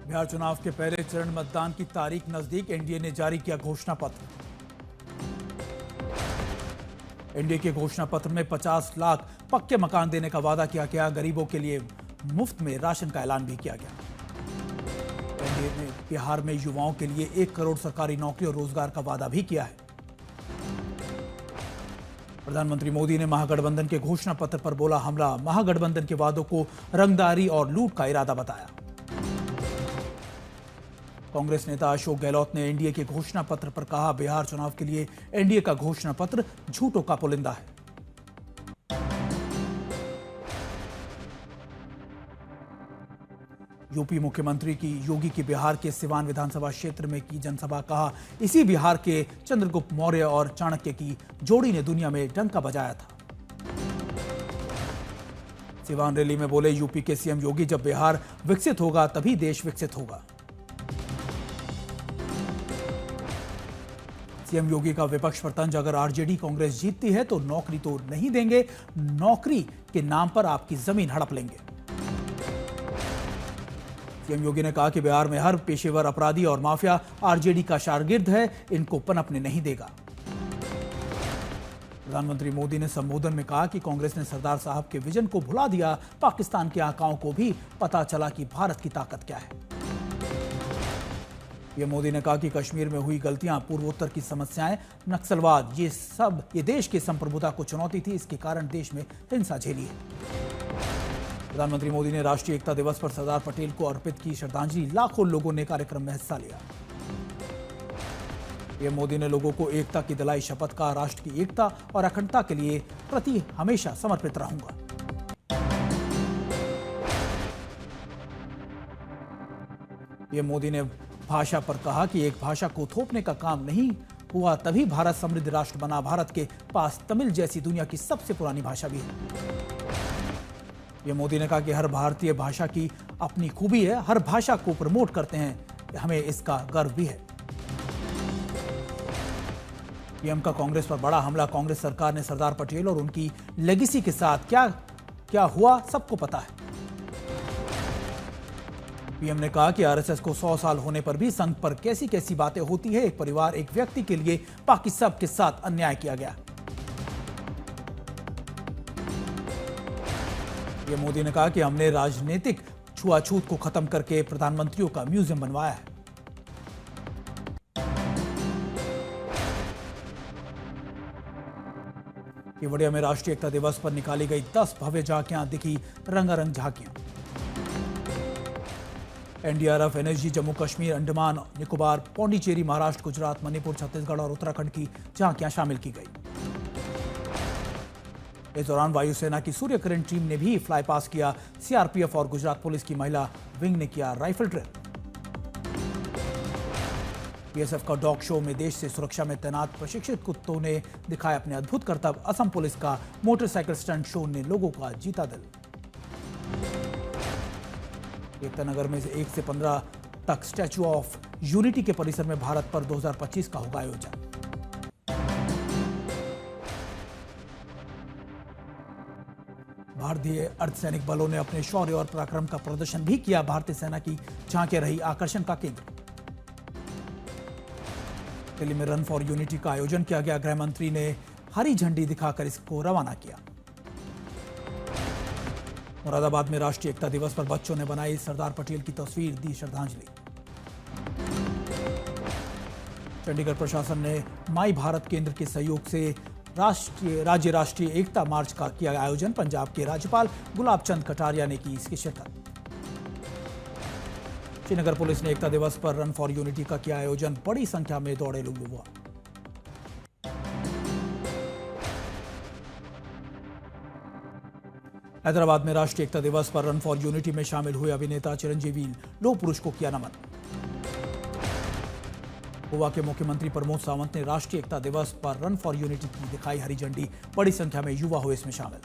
बिहार चुनाव के पहले चरण मतदान की तारीख नजदीक, एनडीए ने जारी किया घोषणा पत्र। एनडीए के घोषणा पत्र में 50 लाख पक्के मकान देने का वादा किया गया। गरीबों के लिए मुफ्त में राशन का ऐलान भी किया गया। एनडीए ने बिहार में युवाओं के लिए 1 करोड़ सरकारी नौकरी और रोजगार का वादा भी किया है। प्रधानमंत्री मोदी ने महागठबंधन के घोषणा पत्र पर बोला हमला। महागठबंधन के वादों को रंगदारी और लूट का इरादा बताया। कांग्रेस नेता अशोक गहलोत ने एनडीए के घोषणा पत्र पर कहा, बिहार चुनाव के लिए एनडीए का घोषणा पत्र झूठों का पुलिंदा है। यूपी मुख्यमंत्री की योगी की बिहार के सिवान विधानसभा क्षेत्र में की जनसभा। कहा, इसी बिहार के चंद्रगुप्त मौर्य और चाणक्य की जोड़ी ने दुनिया में डंका बजाया था। सिवान रैली में बोले यूपी के सीएम योगी, जब बिहार विकसित होगा तभी देश विकसित होगा। सीएम योगी का विपक्ष पर तंज, अगर आरजेडी कांग्रेस जीतती है तो नौकरी तो नहीं देंगे, नौकरी के नाम पर आपकी जमीन हड़प लेंगे। सीएम योगी ने कहा कि बिहार में हर पेशेवर अपराधी और माफिया आरजेडी का शागिर्द है, इनको पनपने नहीं देगा। प्रधानमंत्री मोदी ने संबोधन में कहा कि कांग्रेस ने सरदार साहब के विजन को भुला दिया। पाकिस्तान के आकाओं को भी पता चला कि भारत की ताकत क्या है। पीएम मोदी ने कहा कि कश्मीर में हुई गलतियां, पूर्वोत्तर की समस्याएं, नक्सलवाद, ये देश की संप्रभुता को चुनौती थी। इसके कारण देश में हिंसा झेली है। प्रधानमंत्री मोदी ने राष्ट्रीय एकता दिवस पर सरदार पटेल को अर्पित की श्रद्धांजलि। लाखों लोगों ने कार्यक्रम में हिस्सा लिया। पीएम मोदी ने लोगों को एकता की दिलाई शपथ का, राष्ट्र की एकता और अखंडता के लिए प्रति हमेशा समर्पित रहूंगा। पीएम मोदी ने भाषा पर कहा कि एक भाषा को थोपने का काम नहीं हुआ, तभी भारत समृद्ध राष्ट्र बना। भारत के पास तमिल जैसी दुनिया की सबसे पुरानी भाषा भी है। पीएम मोदी ने कहा कि हर भारतीय भाषा की अपनी खूबी है, हर भाषा को प्रमोट करते हैं, हमें इसका गर्व भी है। पीएम का कांग्रेस पर बड़ा हमला। कांग्रेस सरकार ने सरदार पटेल और उनकी लेगेसी के साथ क्या क्या हुआ सबको पता है। पीएम ने कहा कि आरएसएस को 100 साल होने पर भी संघ पर कैसी कैसी बातें होती है। एक परिवार, एक व्यक्ति के लिए बाकी सब के साथ अन्याय किया गया। पीएम मोदी ने कहा कि हमने राजनीतिक छुआछूत को खत्म करके प्रधानमंत्रियों का म्यूजियम बनवाया है। केवड़िया में राष्ट्रीय एकता दिवस पर निकाली गई 10 भव्य झांकियां, दिखी रंगारंग झांकियां। एनडीआरएफ, एनएसजी, जम्मू कश्मीर, अंडमान निकोबार, पौंडीचेरी, महाराष्ट्र, गुजरात, मणिपुर, छत्तीसगढ़ और उत्तराखंड की झांकियां शामिल की गई। इस दौरान वायुसेना की सूर्यकिरण टीम ने भी फ्लाई पास किया। सीआरपीएफ और गुजरात पुलिस की महिला विंग ने किया राइफल ड्रिल। बीएसएफ का डॉग शो में देश से सुरक्षा में तैनात प्रशिक्षित कुत्तों ने दिखाया अपने अद्भुत करतब। असम पुलिस का मोटरसाइकिल स्टंट शो ने लोगों का जीता दिल। एकता नगर में 1 से 15 तक स्टैच्यू ऑफ यूनिटी के परिसर में भारत पर्व 2025 का होगा आयोजन। भारतीय अर्धसैनिक बलों ने अपने शौर्य और पराक्रम का प्रदर्शन भी किया। भारतीय सेना की झांकियां रही आकर्षण का केंद्र। दिल्ली में रन फॉर यूनिटी का आयोजन किया गया। गृह मंत्री ने हरी झंडी दिखाकर इसको रवाना किया। मुरादाबाद में राष्ट्रीय एकता दिवस पर बच्चों ने बनाई सरदार पटेल की तस्वीर, दी श्रद्धांजलि। चंडीगढ़ प्रशासन ने माई भारत केंद्र के सहयोग से राज्य राष्ट्रीय एकता मार्च का किया आयोजन। पंजाब के राज्यपाल गुलाब चंद कटारिया ने की इसकी शिरकत। श्रीनगर पुलिस ने एकता दिवस पर रन फॉर यूनिटी का किया आयोजन। बड़ी संख्या में दौड़े लोग हुआ। हैदराबाद में राष्ट्रीय एकता दिवस पर रन फॉर यूनिटी में शामिल हुए अभिनेता चिरंजीवी लोह पुरुष को किया नमन। गोवा के मुख्यमंत्री प्रमोद सावंत ने राष्ट्रीय एकता दिवस पर रन फॉर यूनिटी की दिखाई हरी झंडी। बड़ी संख्या में युवा हुए इसमें शामिल।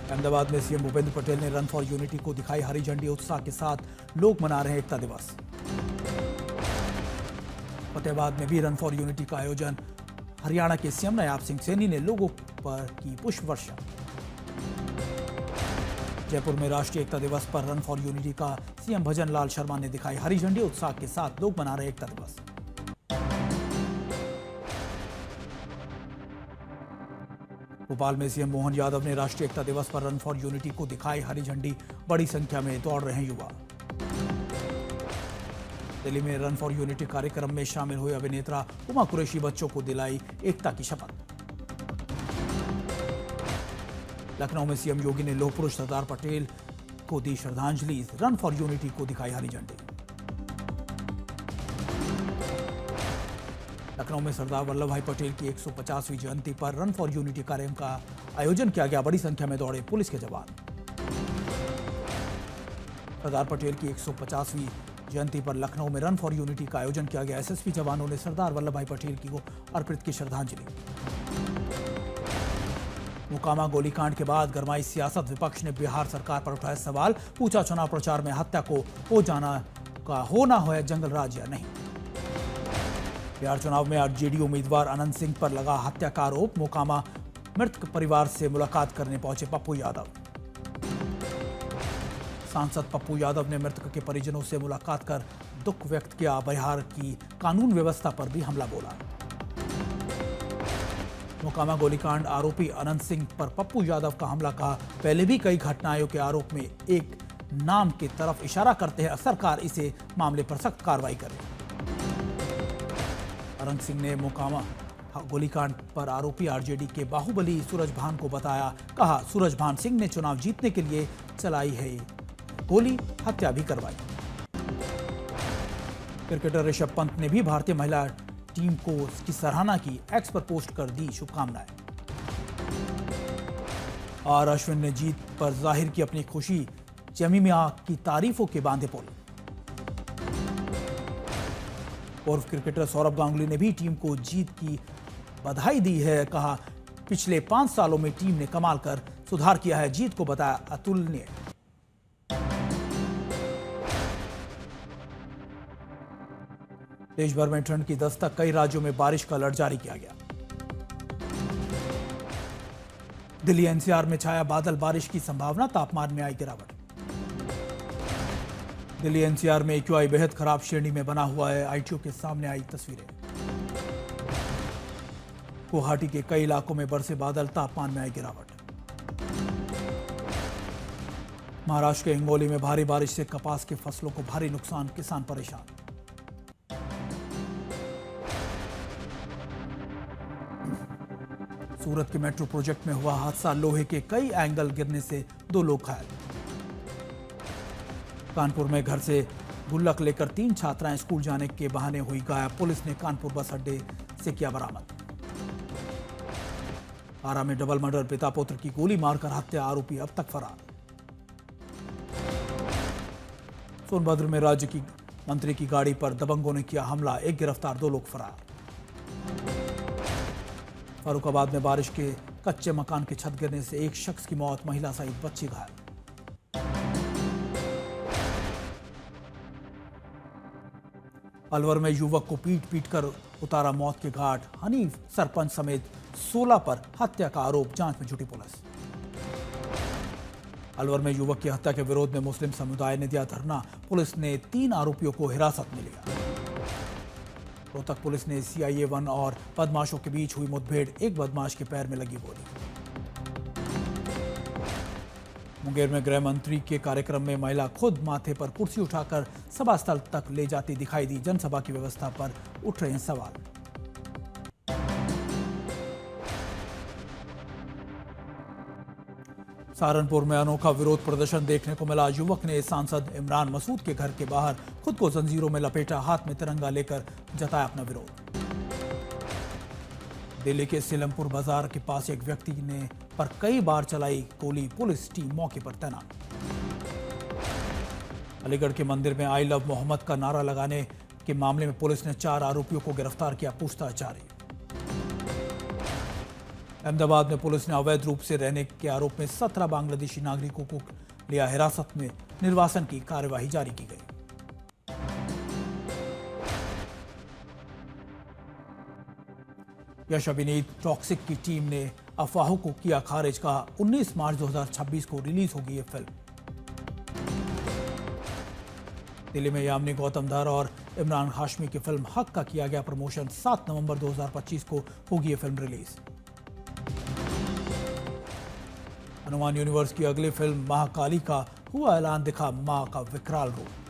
अहमदाबाद में सीएम भूपेंद्र पटेल ने रन फॉर यूनिटी को दिखाई हरी झंडी। उत्साह के साथ लोग मना रहे हैं एकता दिवस। फतेहाबाद में भी रन फॉर यूनिटी का आयोजन। हरियाणा के सीएम नयाब सिंह सैनी ने लोगों पर की पुष्प वर्षा। जयपुर में राष्ट्रीय एकता दिवस पर रन फॉर यूनिटी का सीएम भजन लाल शर्मा ने दिखाई हरी झंडी। उत्साह के साथ लोग मना रहे एकता दिवस। भोपाल में सीएम मोहन यादव ने राष्ट्रीय एकता दिवस पर रन फॉर यूनिटी को दिखाई हरी झंडी। बड़ी संख्या में दौड़ रहे हैं युवा। दिल्ली में रन फॉर यूनिटी कार्यक्रम में शामिल हुए अभिनेता उमा कुरैशी बच्चों को दिलाई एकता की शपथ। लखनऊ में सीएम योगी ने लौह पुरुष सरदार पटेल को दी श्रद्धांजलि। रन फॉर यूनिटी को दिखाई हरी झंडी। लखनऊ में सरदार वल्लभ भाई पटेल की 150वीं जयंती पर रन फॉर यूनिटी कार्यक्रम का आयोजन किया गया। बड़ी संख्या में दौड़े पुलिस के जवान। सरदार पटेल की 150वीं जयंती पर लखनऊ में रन फॉर यूनिटी का आयोजन किया गया। एसएसपी जवानों ने सरदार वल्लभ भाई पटेल को अर्पित की श्रद्धांजलि। मोकामा गोलीकांड के बाद गरमाई सियासत। विपक्ष ने बिहार सरकार पर उठाया सवाल। पूछा चुनाव प्रचार में हत्या को हो जाना का होना है जंगल राज या नहीं। बिहार चुनाव में आरजेडी उम्मीदवार अनंत सिंह पर लगा हत्या का आरोप। मोकामा मृतक परिवार से मुलाकात करने पहुंचे पप्पू यादव। सांसद पप्पू यादव ने मृतक के परिजनों से मुलाकात कर दुख व्यक्त किया। बिहार की कानून व्यवस्था पर भी हमला बोला। मोकामा गोलीकांड आरोपी अनंत सिंह पर पप्पू यादव का हमला कहा। पहले भी कई घटनाओं के आरोप में एक नाम की तरफ इशारा करते हैं। सरकार इसे मामले पर सख्त कार्रवाई करे। अनंत सिंह ने मोकामा गोलीकांड पर आरोपी आरजेडी के बाहुबली सूरजभान को बताया। कहा सूरजभान सिंह ने चुनाव जीतने के लिए चलाई है गोली, हत्या भी करवाई। क्रिकेटर ऋषभ पंत ने भी भारतीय महिला टीम को की सराहना की। एक्स पर पोस्ट कर दी शुभकामनाएं। और अश्विन ने जीत पर जाहिर की अपनी खुशी। जमीमा की तारीफों के बांधे पुल। पूर्व क्रिकेटर सौरभ गांगुली ने भी टीम को जीत की बधाई दी है। कहा पिछले 5 सालों में टीम ने कमाल कर सुधार किया है। जीत को बताया अतुलनीय। देश भर में ठंड की दस्तक। कई राज्यों में बारिश का अलर्ट जारी किया गया। दिल्ली एनसीआर में छाया बादल, बारिश की संभावना। तापमान में आई गिरावट। दिल्ली एनसीआर में एक्यूआई बेहद खराब श्रेणी में बना हुआ है। आईटीओ के सामने आई तस्वीरें। गुवाहाटी के कई इलाकों में बरसे बादल, तापमान में आई गिरावट। महाराष्ट्र के हिंगोली में भारी बारिश से कपास की फसलों को भारी नुकसान, किसान परेशान। सूरत के मेट्रो प्रोजेक्ट में हुआ हादसा। लोहे के कई एंगल गिरने से 2 लोग घायल। कानपुर में घर से गुल्लक लेकर 3 छात्राएं स्कूल जाने के बहाने हुई गायब। पुलिस ने कानपुर बस अड्डे से किया बरामद। आरा में डबल मर्डर। पिता पुत्र की गोली मारकर हत्या। आरोपी अब तक फरार। सोनभद्र में राज्य की मंत्री की गाड़ी पर दबंगों ने किया हमला। 1 गिरफ्तार, 2 लोग फरार। फरुखाबाद में बारिश के कच्चे मकान की छत गिरने से 1 शख्स की मौत। महिला सहित बच्ची घायल। अलवर में युवक को पीट कर उतारा मौत के घाट। हनीफ सरपंच समेत 16 पर हत्या का आरोप। जांच में जुटी पुलिस। अलवर में युवक की हत्या के विरोध में मुस्लिम समुदाय ने दिया धरना। पुलिस ने 3 आरोपियों को हिरासत में लिया। रोहतक पुलिस ने CIA 1 और बदमाशों के बीच हुई मुठभेड़। 1 बदमाश के पैर में लगी गोली। मुंगेर में गृह मंत्री के कार्यक्रम में महिला खुद माथे पर कुर्सी उठाकर सभा स्थल तक ले जाती दिखाई दी। जनसभा की व्यवस्था पर उठ रहे हैं सवाल। सहारनपुर में अनोखा विरोध प्रदर्शन देखने को मिला। युवक ने सांसद इमरान मसूद के घर के बाहर खुद को जंजीरों में लपेटा। हाथ में तिरंगा लेकर जताया अपना विरोध। दिल्ली के सीलमपुर बाजार के पास एक व्यक्ति ने पर कई बार चलाई गोली। पुलिस टीम मौके पर तैनात। अलीगढ़ के मंदिर में आई लव मोहम्मद का नारा लगाने के मामले में पुलिस ने 4 आरोपियों को गिरफ्तार किया। पूछताछ जारी। अहमदाबाद में पुलिस ने अवैध रूप से रहने के आरोप में 17 बांग्लादेशी नागरिकों को लिया हिरासत में। निर्वासन की कार्यवाही जारी की गई। यश अभिनीत टॉक्सिक की टीम ने अफवाहों को किया खारिज। कहा 19 मार्च 2026 को रिलीज होगी ये फिल्म। दिल्ली में यामिनी गौतम धर और इमरान हाशमी की फिल्म हक का किया गया प्रमोशन। 7 नवंबर 2025 को होगी ये फिल्म रिलीज। हनुमान यूनिवर्स की अगली फिल्म महाकाली का हुआ ऐलान, दिखा मां का विकराल रूप।